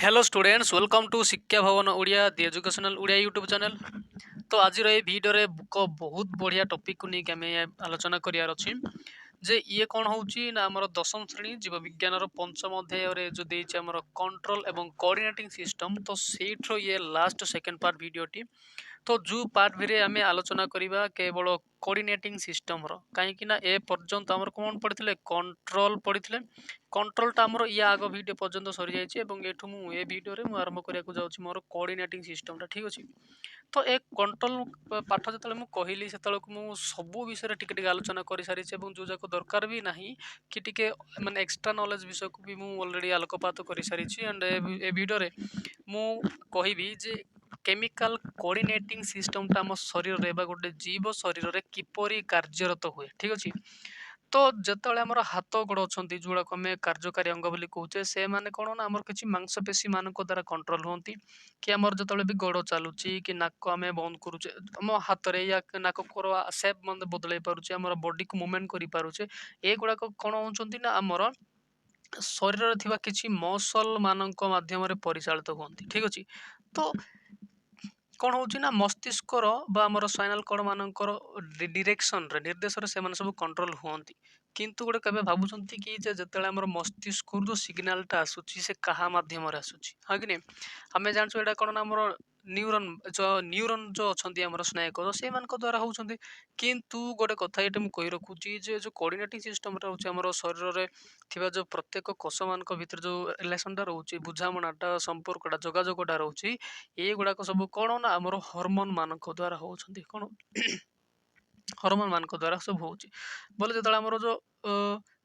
Hello students, welcome to शिक्षा भवन ओडिया दी educational Odia YouTube channel. तो आज भिडियो रे बहुत बढ़िया टॉपिक को लेकिन आम आलोचना करार अच्छी जे ये कौन होची ना आमर दशम श्रेणी जीव विज्ञान पंचम अध्याय जो देछि आमर कंट्रोल एवं कोऑर्डिनेटिंग सिस्टम। तो सेठरो ये लास्ट सेकंड पार्ट वीडियोटी। तो जो पार्ट भी आम आलोचना करवा केवल कोऑर्डिनेटिंग सिस्टम रो कहीं ना ए पर्यंत आमर कौन पढ़ते कंट्रोल पढ़ते कंट्रोलटा आमर या आग वीडियो पर्यंत सरी जाइए एठू मुझे वीडियो में आरंभ करने जाऊँगी मोर कोऑर्डिनेटिंग सिस्टमटा। ठीक अच्छे। तो ए कंट्रोल पाठ जो मुझे कहली से सबू विषय टिके आलोचना कर सारी जो जाक दरकार भी ना कि टिके माने एक्सट्रा नॉलेज विषय को भी मुझे ऑलरेडी आलोकपात कर सारी एंड ए वीडियो रे मु कहबी जे केमिकल कोऑर्डिनेटिंग सिस्टमटा आम शरीर रे गोटे जीव शरीर रे किपरि कार्यरत हुए। ठीक अच्छे। तो जिते आमर हाथ गोड़ अच्छा जोड़ा आम कार्यकारी अंग बोली कहे से मैंने कौन ना आम किसी मांसपेशी मान द्वारा कंट्रोल होती कि आमर जो भी गोड़ चलुची कि नाक आम बंद करुचे आम हाथ में या नाक सेप बदल पारे आम बॉडी को मुवमेंट कर पारे ये गुड़ाक कौन होती ना आमर शरीर में किसी मसल मान माध्यम परिचालित होती। ठीक अच्छे। तो कौन होची ना मस्तिष्कर आमर स्पाइनल कॉर्ड मानकर डिरेक्शन रे निर्देश रे से सब कंट्रोल हुअंती किंतु गोटे केबे भाबुचंती कि जेतेले आमर मस्तिष्क जो सिग्नलटा आसुची से कहा माध्यम रे आसुची हाँ कि नहीं आमे जानछु एटा कोन ना आमर न्यूरन जो अछंती आमर स्नायु से मान द्वारा होउचंती किंतु गोटे कथा एटे मु कहि रखुची जे जो कोऑर्डिनेटिंग सिस्टम रे होची आमर शरीर रे थिबा जो प्रत्येक कोष मान भीतर जो रिलेशनटा रहउची बुझामणाटा संपर्कटा जोगाजोगटा रहउची ये गुड़ाक सब कौन ना आमर हॉर्मोन मान द्वारा होउचंती कौन हॉर्मोन मान द्वारा सब होउची बोले जो आमर जो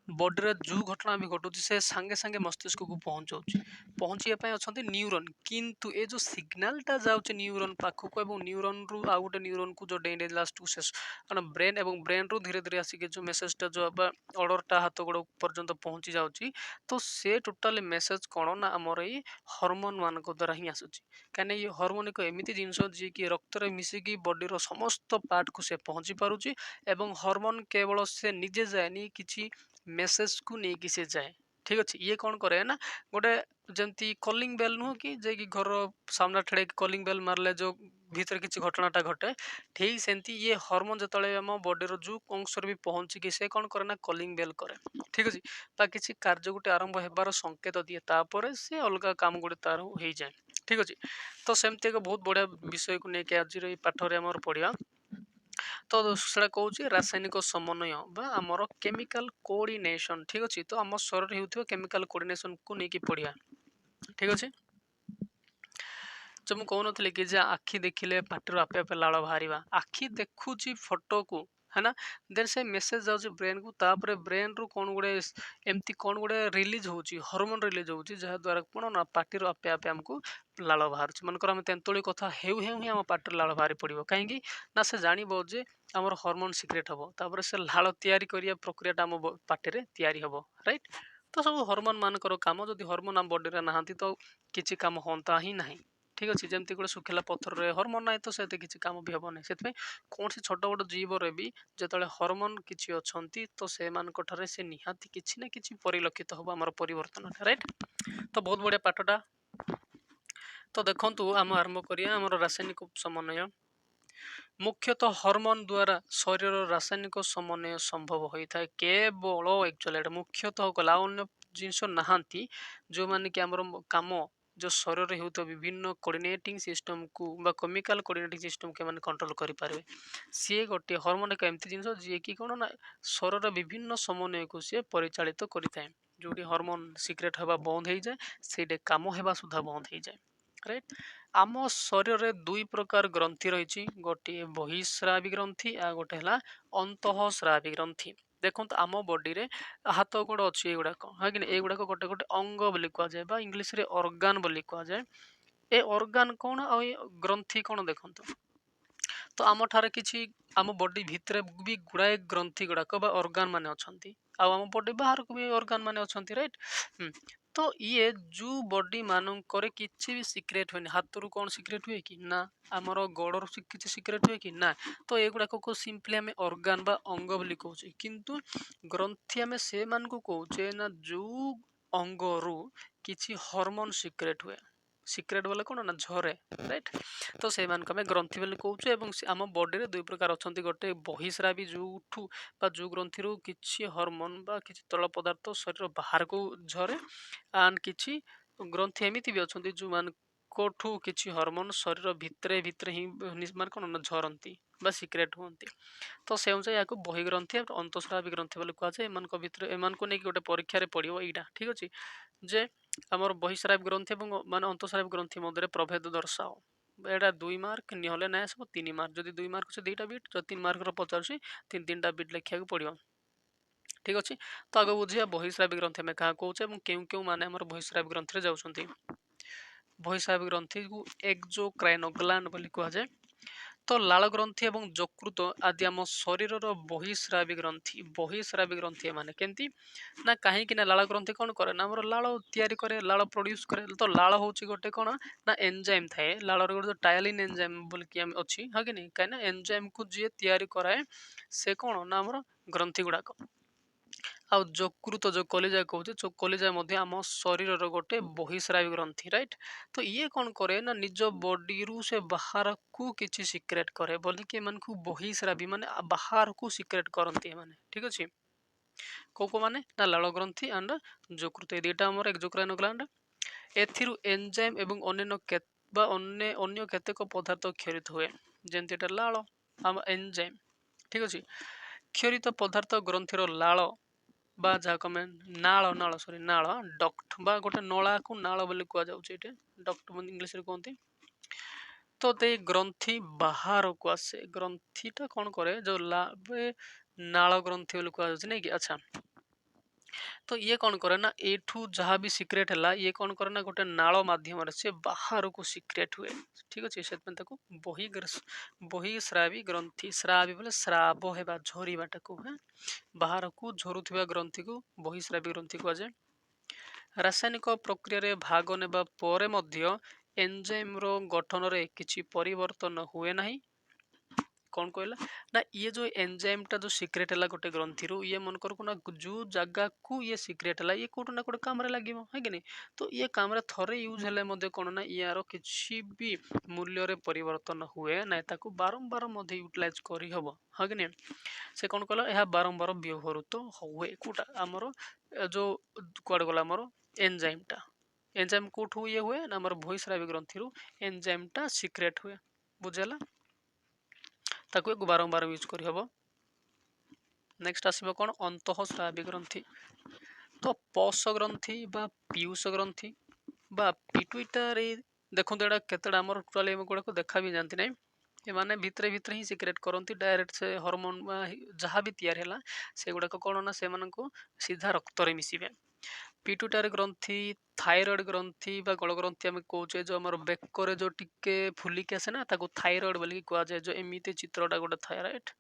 बॉडी रे जो घटना भी घटुची से सांगे सांगे मस्तिष्क को पहुंचाई अच्छा न्यूरन किंतु ए जो सिग्नलटा जाउचे न्यूरन पाखक एवं न्यूरन रु आ गोटे न्यूरन को जो डेंडे लास्ट टू शेष ब्रेन एवं ब्रेन रु धीरे धीरे आसिक जो मेसेजटा जो ऑर्डरटा हाथ गोड़ पर्यंत पहुंची जाउची तो से टोटाली मेसेज कौन ना आमर ये हॉर्मोन मान द्वारा ही आसुची कहीं ये हॉर्मोन एक एमती जिनस जी कि रक्त में मिसिकी बॉडी समस्त पार्ट को से पहुंची पारुची एवं हॉर्मोन केवल से निजे जाएनी किसी मेसेज को लेकिन से जाए। ठीक अच्छे। ये कौन करे ना गोटे जमती कॉलिंग बेल नुह कि जे कि घर सामना ठेड़े कॉलिंग बेल मारले जो भीतर किसी घटनाटा घटे ठीक सेमती ये हॉर्मोन जो आम बॉडी जो अंश भी पहुंची से कौन करे ना कॉलिंग बेल करे। ठीक अच्छे। बा किसी कार्य गोटे आरंभ होबार संकेत दिए तापर से अलग काम गोटे तार हो जाए। ठीक अच्छे। तो सेमती एक बहुत बढ़िया विषय को लेकिन आज पाठरे आम पढ़ा तो से कौन रासायनिक समन्वय बा आमर केमिकल कोऑर्डिनेशन। ठीक अच्छे। तो आम शरीर होता केमिकल कोऑर्डिनेशन को लेकिन पढ़िया। ठीक अच्छे। जो मुझे कहून कि आखि देखिले पाटर आपे आपे लाड़ बाहर आखि देखुची फोटो को है ना देन से मेसेज जाऊँच ब्रेन को तापर ब्रेन रु कौन गुड़े एमती कौन गुड़े रिलीज होची हार्मोन रिलीज होची जहाँ द्वारा कौन ना पार्टी आपे आपे आमको लाड़ बाहर मनकर आम तेंतुली कथा हेउ हेउ ही आम पार्टी लाड़ बाहरी पड़ो कहीं ना से जानव जे आमर हार्मोन सिक्रेट हम तापर से लाड़ तैयारी करिया प्रक्रियाटा आम पार्टी तैयारी हम राइट। तो सब हार्मोन मानकर काम जदि हार्मोन आम बॉडी रे नहांती तो किसी काम होता ही नहीं। ठीक अच्छे। जमती गोटे सुखिला पत्थर रे हार्मोन ना तो से किसी काम भी हम नहीं से कौन सी छोट बड़ जीव रे भी जो हार्मोन किसी अच्छा तो से से निहाती किसी ना कि परिलक्षित हम आम परिवर्तन राइट। तो बहुत बढ़िया पाठटा। तो देखु आम आरंभ करिया आम रासायनिक समन्वय मुख्यतः हार्मोन द्वारा शरीर रासायनिक समन्वय संभव होता है केवल एक्चुअली मुख्यतः गला अन्य जिनस नहांती जो माने कि आमर काम जो शरीर होता विभिन्न कोऑर्डिनेटिंग सिस्टम को बा केमिकल कोऑर्डिनेटिंग सिस्टम के माने कंट्रोल करि पारे सी गोटे हार्मोन एक एमती जिनस जी कि कौन ना शरीर विभिन्न समन्वय को सी परिचालित करें जो हार्मोन सिक्रेट हवा बंद हो जाए से काम होगा सुधा बंद हो जाए राइट। आम शरीर में दुई प्रकार ग्रंथि रही गोटे बहिस्रावी ग्रंथि आ गोटे है अंतःस्रावी ग्रंथि। देखो आम बॉडी रे हाथ गोड़ अच्छी एगुड़ाक है कि एगुड़ाक गोटे गोटे अंग बोली कहुए इंग्लीश रे ऑर्गन बोली कहुए ए ऑर्गन कौन आ ग्रंथि कौन देखो तो आम ठारे किसी आम बॉडी भितर भी गुड़ाए ग्रंथि गुड़ाक ऑर्गन माने अच्छी आम बॉडी बाहर को भी ऑर्गन माने अच्छी राइट। तो ये जो बॉडी मानक किसी भी सिक्रेट हुए हाथ रू कौन सिक्रेट हुए कि ना आमर गोड़ किसी सिक्रेट हुए कि ना तो एगुड़ाक को सिंपली आम ऑर्गन बा अंग बोली कहे किंतु ग्रंथि आम से मान को कहे ना जो अंग रु किसी हार्मोन सिक्रेट हुए सिक्रेट बोले कौन ना झरे राइट। तो से आम ग्रंथि बोली कौचे एवं आम बॉडी दुई प्रकार अच्छा गोटे बहिस्रावी जो जो ग्रंथि किसी हॉर्मोन बा किसी तैल पदार्थ शरीर बाहर को झरे एंड किसी ग्रंथि एमती भी अच्छा जो मान कोठू किसी हॉर्मोन शरीर भितरे भितरे ही मान कौन झरती बा सिक्रेट हुंती। तो से अनुसार या बहिग्रंथि अंतस्रावी ग्रंथि बोली कहुए एम नहीं गोटे परीक्षा पड़ो यहाँ ठीक अच्छे जे आमर बहिस्रावी ग्रंथि मान अंतस्रावी ग्रंथि मध्य प्रभेद दर्शाओ एटा 2 मार्क निहले ना सब 3 मार्क जब 2 मार्क से 2टा बिट जो 3 मार्क पचार 3-3टा बिट लिखा पड़ो ठीक अच्छे। तो आगे बुझिया बहिस्रावी ग्रंथि आम क्या कौचे क्यों क्यों माने बहिस्रावी ग्रंथि जाऊँच। बहिस्रावी ग्रंथि को एक्सोक्राइनोग्लांड बोली कहुए। तो लाल ग्रंथि एवं यकृत आदि आम शरीर बहिस्रावी ग्रंथि माने केमती ना कहीं ना लाल ग्रंथि कौन करे ना आमर लाल तैयारी करे लाल प्रोड्यूस करे। तो लाल हूँ गोटे कौन ना एंजाइम थाए लाल गोटे टायलिन एंजाइम बोलिकी अच्छी हाँ कि नहीं कहीं एंजाइम को जी तैयारी कराए से कौन ना आमर ग्रंथि गुड़ाक आउ यकृत जो कलिजा कहते कलिजा आम शरीर गोटे बहिस्रावी ग्रंथि राइट। तो ये कौन करे ना निज बॉडी रु से बाहर को किसी सिक्रेट करे बोलिकी एम बहिस्रावी माने बाहर को सिक्रेट करती माने ठीक अच्छे। को माने ना लाल ग्रंथि एंड यकृत ये दुईटा आम एक्सोक्राइन ग्लैंड एथिरु एंजाइम एवं अन्य केतेक पदार्थ क्षरित हुए जमती लाल आम एंजाइम ठीक अच्छे। क्षरित पदार्थ ग्रंथि लाल बा जहाँ कमे नाल नाल सॉरी नाल डक्ट बा गोटे नला को नाल बोली कहुचे डक्ट इंग्लिश रे कहते। तो ते ग्रंथि बाहर को आसे ग्रंथिटा कौन करे जो नाल ग्रंथि बोली कहुचे नहीं कि अच्छा। तो ये कौन करे ना एठू जहाँ भी सिक्रेट है ये कौन करे ना गोटे नाल माध्यम से बाहर को सिक्रेट हुए ठीक अच्छे से बहिस्रावी ग्रंथि स्रावी बोले श्राव है झरवाटा को है बाहर को झरुवा ग्रंथि को बहिस्रावी ग्रंथि कहुए। रासायनिक प्रक्रिया भाग नेबा परे मध्य एंजाइम रो गठन रे किछि परिवर्तन हुए नहीं कौन कहला ना ये जो एंजाइम टा जो सिक्रेट है गोटे ग्रंथि ये मन कर ना जो जगह को ये सिक्रेट है ये कोट ना कोटे काम लगे है कि नहीं। तो ये काम थरे यूज हेले कौन ना यार किसी भी मूल्य रे परिवर्तन हुए ना ताकू बारंबार यूटिलाइज करी हबो हाँ कि नहीं। से कौन कहला यह बारंबार व्यवहृत हुए कोटा आमर जो कुआड गला आमर एंजाइम टा एंजाइम कोठू ये हुए ना आमर बहिस्रावी ग्रंथि एंजाइम टा सिक्रेट हुए बुझेला ताकू एक बारंबार यूज कर हबो। नेक्स्ट आसीबो कौन अंतःस्रावी ग्रंथि। तो पौष ग्रंथि बा पीयूष ग्रंथि बा पिट्यूटरी देखो एटा केतेटा आमर टोटली गुड़ा को देखा भी जानती नहीं एमाने भितरे भितरे ही सिक्रेट करती डायरेक्ट से हार्मोन जहाँ भी तैयार है से गुड़ाक कौन ना से सीधा रक्त रे मिसिबे। पिट्यूटरी ग्रंथि थायरॉइड ग्रंथि बा गल ग्रंथि आम कहे जो आम बेकर जो टिके फुलिक आसे ना थायरॉइड बोली कहुए जो एमती चित्रटा गोटे थाए राइट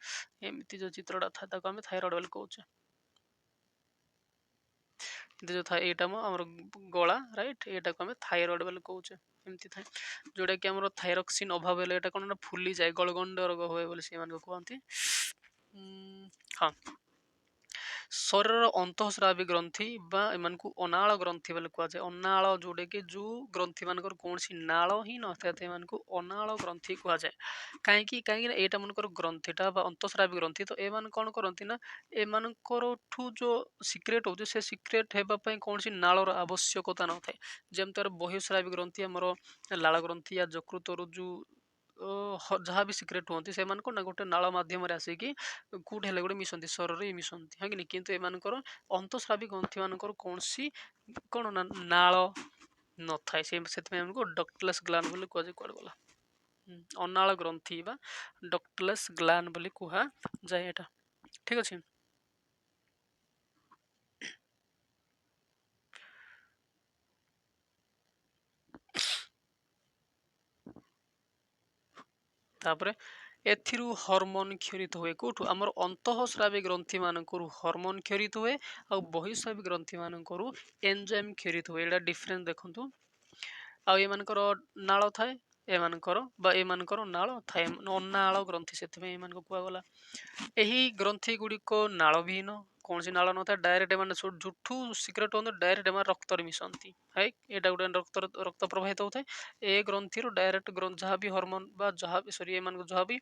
एमती जो चित्रटा था आम थायरॉइड बोली कहुचे जो था यहाँ आम गला राइट यहाँ को आम थायरॉइड बोली कहुचे एमती थाए जोटा कि आम थायरक्सिन अभाव है कौन फुली जाए गलगंड रोग हुए बोली से कहते हाँ। शरीर अंतःस्रावी ग्रंथि बा एमान को अनाल ग्रंथि बोली कहुए अनाल जोड़े कि जो ग्रंथि मानकर कौन सी नाल ही न था अनाल ग्रंथि कहुए कहीं यहाँ मनकर ग्रंथिटा अंतःस्रावी ग्रंथि तो एमान कौन करती ना एमानकर ठू जो सिक्रेट हो से सिक्रेट होगापाई कौन सी नालर आवश्यकता न था जमती बहिस्रावी ग्रंथि आमर लाल ग्रंथि या यकृत जो जहाँ भी सिक्रेट हमें से ना गोटे नाल मध्यम आसिकी कौट है गोटे मिसती शरीर मिसती हाँ कि कितु एमर अंतःस्रावी ग्रंथि मान कौन सी कौन ना नाल न थाए से डक्टलेस ग्लान बोली कहुए कौन गला अनाल ग्रंथि बा डक्टलेस ग्लान बोली कह जाए एटा ठीक अच्छे। तापरे एथिरु हार्मोन क्षरित हुए कौटू आमर अंतःस्रावी ग्रंथि मानकरू हार्मोन क्षरित हुए और बहिस्रावी ग्रंथि मानकरू एंजाइम क्षरित हुए एटा डिफरेंस देखंतु आ एमानकर नाल थाए एमानकर बा एमानकर नाल थाए अनाल ग्रंथि से एमानक कुआ गला एही ग्रंथि गुड़िक नाल विहीन कौन सी नाल न डायरेक्ट एम जुठू सिक्रेट होते डायरेक्ट एम रक्त मिशंती है यहाँ गोटे रक्त प्रवाहित होता है ए ग्रंथि डायरेक्ट जहाँ भी हॉर्मोन जहाँ भी सॉरी एम जहाँ भी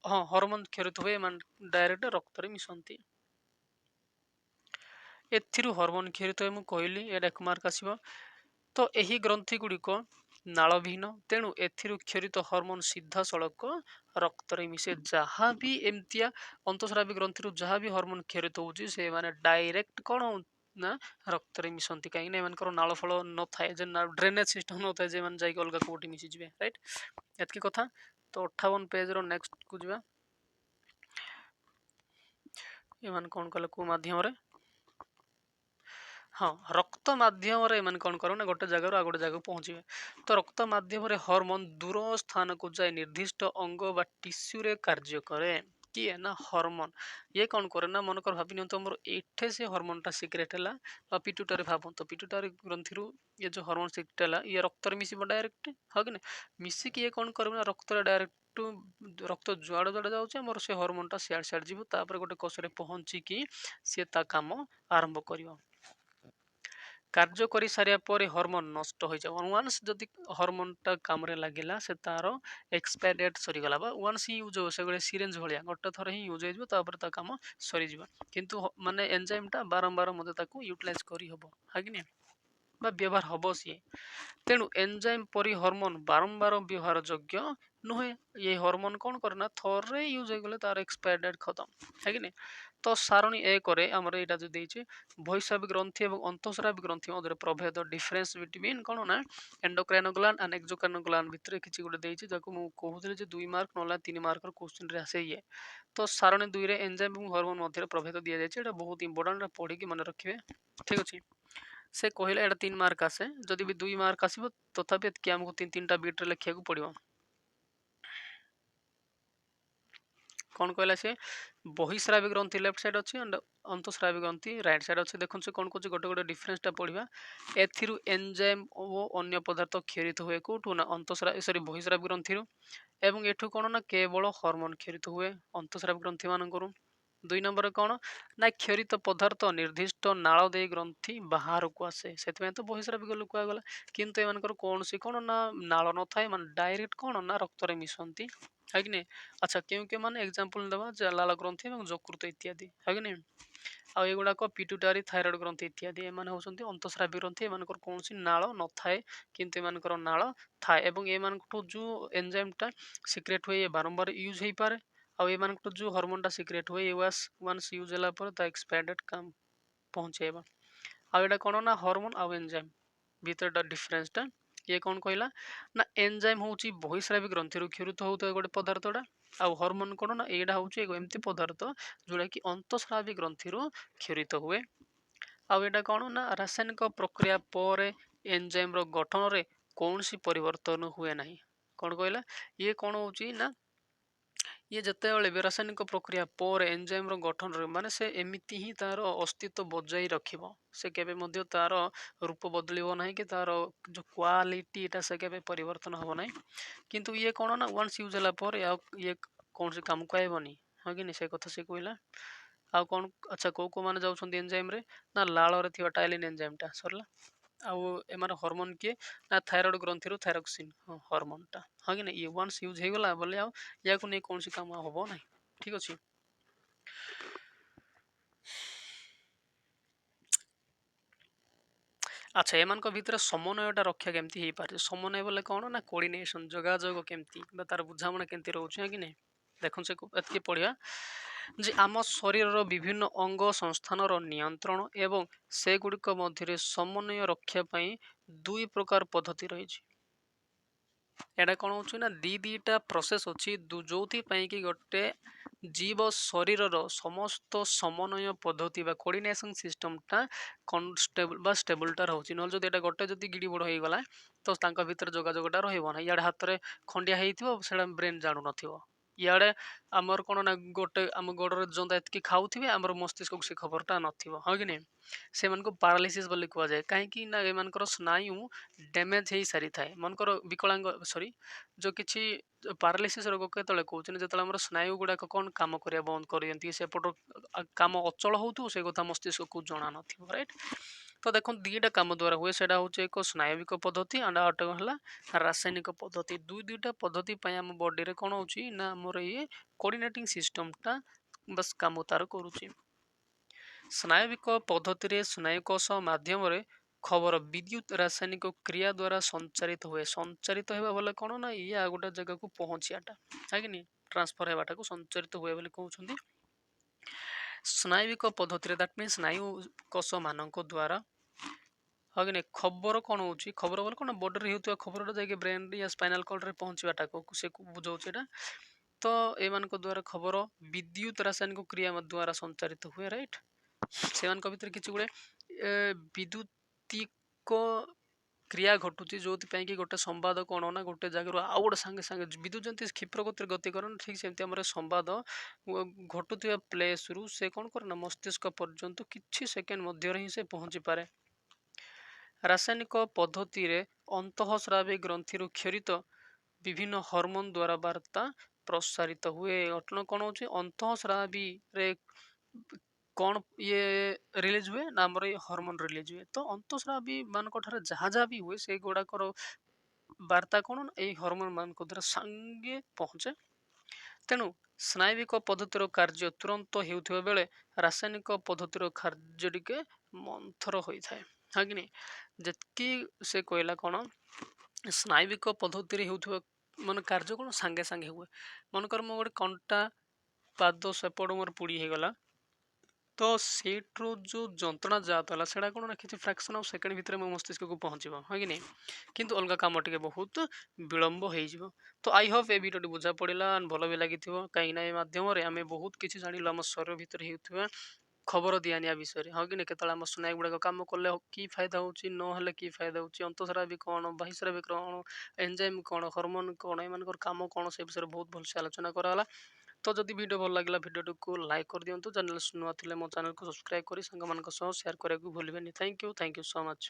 हाँ हॉर्मोन क्षरित हुए डायरेक्ट रक्त मिशंती एथिरू हॉर्मोन क्षरित हुए कहली एट 1 मार्क आसो तो यही ग्रंथि गुड़िक नालविहीन तेणु एथिरू क्षरित हॉर्मोन सीधा सड़क रक्त मिसे जहाँ भी एमतिया अंतस्रावी ग्रंथि जहाँ भी हॉर्मोन क्षरित होची से माने डायरेक्ट कौन ना रक्त मिशंती कहीं एमनकर नाल फल न थाए जे ड्रेनेज सिस्टम न थाए जे माने जाई अलग कोठी मिसी जिवे राइट एतकी कथा तो 58 पेज रो नेक्स्ट को जिवा एमान कौन कले को माध्यम रे हाँ रक्त माध्यम कौन कर ना गोटे जगह आ गोटे जगह पहुँचे तो रक्त माध्यम हॉर्मोन दूर स्थान को जाए निर्दिष्ट अंग बा टिश्यू रे कार्य करे किए ना हॉर्मोन ये कौन करे ना मनकर भावी नि मोर एठे से हॉर्मोनटा सिक्रेट है पिट्यूटरी भावत पिट्यूटरी ग्रंथि ये जो हॉर्मोन सिक्रेट है ये रक्त मिसिब डायरेक्ट हाँ कि मिसिक ये कौन कर रक्त डायरेक्ट रक्त जुआड़ जुआड़ जाऊे मोर से हॉर्मोनटा सियाड़ सियाड़ जीव गोटे कोष पहुँचिकी सी ता काम आरंभ कर कार्य कर सारिया पर हॉर्मोन नष्ट हो जाए वन्स जदि हॉर्मोनटा काम लगिला से तार एक्सपायर डेट सरीगला वन्स ही यूज हो से सिरेंज भाया गोटे थर ही यूज हो काम सरीज किंतु माने एंजाइमटा बारंबार मत यूटिलाइज करहब हाँ कि व्यवहार हम सी तेणु एंजाइम परी हॉर्मोन बारंबार व्यवहार योग्य नुहे ये हॉर्मोन कौन करना थोड़े यूज हो गले तार एक्सपायर डेट खत्म है कि नहीं तो सारणी एक आमर यहाँ जो देती बहिस्रावी ग्रंथि और अंतस्रावी ग्रंथि मध्य प्रभेद डिफरेन्स बिटवीन कौन ना endocrine gland and exocrine gland भितर किसी गोटे देती कहते 2 मार्क ना 3 मार्क क्वेश्चन आसे ये तो सारणी 2 रे एंजाइम और हॉर्मोन मध्य प्रभेद दि जाए बहुत इंपोर्टेंट पढ़ी मन रखिए ठीक अच्छे से कहले एटा 3 मार्क आसे जदि भी 2 मार्क आसीबो तथापि एतकी हमको 3 बिट रे लिखिया को पड़िबो कौन कहला से बहिस्रावी ग्रंथि लेफ्ट साइड अच्छी एंड अंतस्रावी ग्रंथि राइट साइड अच्छे देखो से कौन कौन गोटे गोटे डिफरेन्सटा पढ़ा एथिरू एंजाइम और अन्य पदार्थ क्षरित हुए कौटू ना अंतस्रावी सॉरी बहिस्रावी ग्रंथि एवं एठू कौन ना केवल हॉर्मोन क्षरित हुए अंतस्रावी ग्रंथि मानकर 2 नंबर कौन ना क्षरित पदार्थ निर्दिष्ट नाल दे ग्रंथि बाहर को आसे से तो बहिस्रावी गल कहगला किंतु एमनकर कौन सी कौन ना नाल न थाए मान डायरेक्ट कौन ना रक्त रे मिशंती है कि नहीं अच्छा क्यों क्यों मान एग्जांपल देवा लाल ग्रंथि और यकृत इत्यादि है कि नहीं आ एगुड़ाक पिट्यूटरी थायराइड ग्रंथि इत्यादि एम होती अंतस्रावी ग्रंथि एम कौन नाल न थाए किंतु एमनकर नाल थाए एवं एम जो एंजाइमटा सिक्रेट हुए बारंबार यूज हो पारे आम जो हॉर्मोनटा सिक्रेट हुए वन्स यूज है एक्सपायर डेट काम पहुँचेबा आटा कौन ना हॉर्मोन आउ एंजाइम भीतर डिफरेन्सटा ये कौन कहला ना एंजाइम हूँ बहिस्रावी ग्रंथि क्षरित होता गोटे पदार्थटा आउ हॉर्मोन कौन ना यहाँ हूँ एमती पदार्थ जोड़ा कि अंतस्रावी ग्रंथि क्षरित हुए आउ यहाँ कौन ना रासायनिक प्रक्रिया पर एंजाइम गठन में कौन सी परिवर्तन हुए ना कौन कहला ये कौन हो ना ये जिते भी रासायनिक प्रक्रिया पर एंजाइम गठन माने से एमती ही तार अस्तित्व बजाई रखिब से केवे तार रूप बदल ना कि तार जो क्वालिटीटा से केवे परिवर्तन हम ना किंतु ये कौन ना वन्स यूज है ये कौन से काम को आइबनी हाँ कि से कथा से कहला आ कौन अच्छा को मैंने जाऊँ एंजाइम रे ना लाल रे टाइलिन एंजाइमटा सरला आउ एम हॉर्मोन किए ना थायराइड ग्रंथि थायरोक्सिन हॉर्मोनटा हाँ कि ये वन्स यूज हो गला बोले या नहीं कौन सी काम हम ना ठीक अच्छे अच्छा एमान भितर समन्वयटा रक्षा केमती हो पारे समन्वय बोले कौन ना कोऑर्डिनेशन जोगाजोग केमती तार बुझामणा केमती रोचे कि नहीं देखो से एतकी पढ़िया जे आम शरीर विभिन्न अंग संस्थान नियंत्रण एवं से गुड़िक मध्य समन्वय रक्षा पाई 2 प्रकार पद्धति रही एटा कौन हो ना दीटा प्रोसेस अच्छी जो कि गोटे जीव शरीर समस्त समन्वय पद्धति कोऑर्डिनेशन सिस्टमटा कन्स्टेबल स्टेबलटा रोचे ना जो गोटे जब गिड़ी बड़ हो गला तो भर जोगाजोगटा रहा इे हाथ में खंडिया होता ब्रेन जानू न ଇଆଡ଼େ ଆମର କ'ଣ ନା ଗୋଟେ ଆମ ଗୋଡ଼ରେ ଜନ୍ଦା ଏତିକି ଖାଉଥିବେ, ଆମର ମସ୍ତିଷ୍କକୁ ସେ ଖବରଟା ନଥିବ, ହଁ କି ନାହିଁ? ସେମାନଙ୍କୁ ପାରାଲିସିସ୍ ବୋଲି କୁହାଯାଏ। କାହିଁକି ନା ଏମାନଙ୍କର ସ୍ନାୟୁ ଡ୍ୟାମେଜ୍ ହେଇସାରିଥାଏ। ମନେକର ବିକଳାଙ୍ଗ ସରି ଯେଉଁ କିଛି ପାରାଲିସିସ୍ ରୋଗ କେତେବେଳେ କହୁଛନ୍ତି, ଯେତେବେଳେ ଆମର ସ୍ନାୟୁ ଗୁଡ଼ାକ କ'ଣ କାମ କରିବା ବନ୍ଦ କରିଦିଅନ୍ତି, ସେପଟ କାମ ଅଚଳ ହେଉଥିବ, ସେ କଥା ମସ୍ତିଷ୍କକୁ ଜଣା ନଥିବ, ରାଇଟ୍? ତ ଦେଖନ୍ତୁ ଦୁଇଟା କାମ ଦ୍ୱାରା ହୁଏ, ସେଇଟା ହେଉଛି ଏକ ସ୍ନାୟବିକ ପଦ୍ଧତି ଆଣ୍ଡ ଆଉ ଗୋଟେ ହେଲା ରାସାୟନିକ ପଦ୍ଧତି। ଦୁଇଟା ପଦ୍ଧତି ପାଇଁ ଆମ ବଡ଼ିରେ କ'ଣ ହେଉଛି ନା ଆମର ଇଏ କୋର୍ଡିନେଟିଂ ସିଷ୍ଟମଟା ବାସ୍ କାମ ତାର କରୁଛି। ସ୍ନାୟବିକ ପଦ୍ଧତିରେ ସ୍ନାୟୁକୋଷ ମାଧ୍ୟମରେ ଖବର ବିଦ୍ୟୁତ ରାସାୟନିକ କ୍ରିୟା ଦ୍ୱାରା ସଞ୍ଚାରିତ ହୁଏ। ସଞ୍ଚାରିତ ହେବା ବୋଲେ କ'ଣ ନା ଇଏ ଆଉ ଗୋଟେ ଜାଗାକୁ ପହଞ୍ଚିବାଟା, କାହିଁକି ଟ୍ରାନ୍ସଫର ହେବାଟାକୁ ସଞ୍ଚାରିତ ହୁଏ ବୋଲି କହୁଛନ୍ତି। ସ୍ନାୟବିକ ପଦ୍ଧତିରେ ଦ୍ୟାଟ୍ ମିନ୍ସ ସ୍ନାୟୁ କୋଷ ମାନଙ୍କ ଦ୍ୱାରା ହଁ କି ନାହିଁ ଖବର କ'ଣ ହେଉଛି, ଖବର ବୋଲେ କ'ଣ ବଡ଼ିରେ ହେଉଥିବା ଖବରଟା ଯାଇକି ବ୍ରେନ୍ ୟା ସ୍ପାଇନାଲ କର୍ଡ଼ରେ ପହଞ୍ଚିବାଟାକୁ ସେ ବୁଝାଉଛି ଏଇଟା। ତ ଏମାନଙ୍କ ଦ୍ୱାରା ଖବର ବିଦ୍ୟୁତ ରାସାୟନିକ କ୍ରିୟା ଦ୍ୱାରା ସଞ୍ଚାରିତ ହୁଏ, ରାଇଟ୍? ସେମାନଙ୍କ ଭିତରେ କିଛି ଗୁଡ଼େ ବିଦ୍ୟୁତିକ କ୍ରିୟା ଘଟୁଛି, ଯେଉଁଥିପାଇଁ କି ଗୋଟେ ସମ୍ବାଦ କ'ଣ ନା ଗୋଟେ ଜାଗାରୁ ଆଉ ଗୋଟେ ସାଙ୍ଗେ ସାଙ୍ଗେ ବିଦ୍ୟୁତ ଯେମିତି କ୍ଷିପ୍ର ଗତିରେ ଗତି କରେ, ଠିକ୍ ସେମିତି ଆମର ସମ୍ବାଦ ଘଟୁଥିବା ପ୍ଲେସ୍ରୁ ସେ କ'ଣ କରେ ନା ମସ୍ତିଷ୍କ ପର୍ଯ୍ୟନ୍ତ କିଛି ସେକେଣ୍ଡ ମଧ୍ୟରେ ହିଁ ସେ ପହଞ୍ଚିପାରେ। ରାସାୟନିକ ପଦ୍ଧତିରେ ଅନ୍ତଃସ୍ରାବୀ ଗ୍ରନ୍ଥିରୁ କ୍ଷରିତ ବିଭିନ୍ନ ହରମୋନ ଦ୍ୱାରା ବାର୍ତ୍ତା ପ୍ରସାରିତ ହୁଏ। ଘଟଣା କ'ଣ ହେଉଛି, ଅନ୍ତଃସ୍ରାବୀରେ କ'ଣ ଇଏ ରିଲିଜ୍ ହୁଏ ନା ଆମର ଏଇ ହରମୋନ ରିଲିଜ୍ ହୁଏ। ତ ଅନ୍ତଃସ୍ରାବୀ ମାନଙ୍କ ଠାରେ ଯାହା ବି ହୁଏ ସେଗୁଡ଼ାକର ବାର୍ତ୍ତା କ'ଣ ଏଇ ହରମୋନ ମାନଙ୍କ ଦ୍ୱାରା ସାଙ୍ଗେ ପହଞ୍ଚେ। ତେଣୁ ସ୍ନାୟବିକ ପଦ୍ଧତିର କାର୍ଯ୍ୟ ତୁରନ୍ତ ହେଉଥିବା ବେଳେ ରାସାୟନିକ ପଦ୍ଧତିର କାର୍ଯ୍ୟ ଟିକେ ମନ୍ଥର ହୋଇଥାଏ, ହଁ କି ନାହିଁ? ଯେତିକି ସେ କହିଲା କ'ଣ ସ୍ନାୟବିକ ପଦ୍ଧତିରେ ହେଉଥିବା ମାନେ କାର୍ଯ୍ୟ କ'ଣ ସାଙ୍ଗେ ସାଙ୍ଗେ ହୁଏ। ମନେକର ମୁଁ ଗୋଟେ କଣ୍ଟା ପାଦ ସେପଟ ମୋର ପୋଡ଼ି ହେଇଗଲା, ତ ସେଇଠୁ ଯେଉଁ ଯନ୍ତ୍ରଣା ଯାହା ହେଲା ସେଇଟା କ'ଣ ନା କିଛି ଫ୍ରାକ୍ସନ୍ ଅଫ୍ ସେକେଣ୍ଡ ଭିତରେ ମୋ ମସ୍ତିଷ୍କକୁ ପହଞ୍ଚିବ, ହଁ କି ନାହିଁ? କିନ୍ତୁ ଅଲଗା କାମ ଟିକେ ବହୁତ ବିଳମ୍ବ ହେଇଯିବ। ତ ଆଇ ହୋପ୍ ଏ ଭିଡ଼ିଓଟି ବୁଝା ପଡ଼ିଲା, ଭଲ ବି ଲାଗିଥିବ। କାହିଁକିନା ଏ ମାଧ୍ୟମରେ ଆମେ ବହୁତ କିଛି ଜାଣିଲୁ ଆମ ଶରୀର ଭିତରେ ହେଉଥିବା ଖବର ଦିଆନିଆ ବିଷୟରେ, ହଁ କି ନାହିଁ? କେତେବେଳେ ଆମ ସ୍ନାୟୁ ଗୁଡ଼ାକ କାମ କଲେ କି ଫାଇଦା ହେଉଛି, ନହେଲେ କି ଫାଇଦା ହେଉଛି, ଅନ୍ତଃସ୍ରାବୀ କ'ଣ, ବାହ୍ୟସ୍ରାବୀ କ'ଣ, ଏନଜାଇମ୍ କ'ଣ, ହରମୋନ କ'ଣ, ଏମାନଙ୍କର କାମ କ'ଣ, ସେ ବିଷୟରେ ବହୁତ ଭଲସେ ଆଲୋଚନା କରାଗଲା। ତ ଯଦି ଭିଡ଼ିଓ ଭଲ ଲାଗିଲା ଭିଡ଼ିଓଟିକୁ ଲାଇକ୍ କରିଦିଅନ୍ତୁ। ଚ୍ୟାନେଲ ନୂଆ ଥିଲେ ମୋ ଚ୍ୟାନେଲକୁ ସବସ୍କ୍ରାଇବ୍ କରି ସାଙ୍ଗମାନଙ୍କ ସହ ସେୟାର କରିବାକୁ ଭୁଲିବେନି। Thank you so much.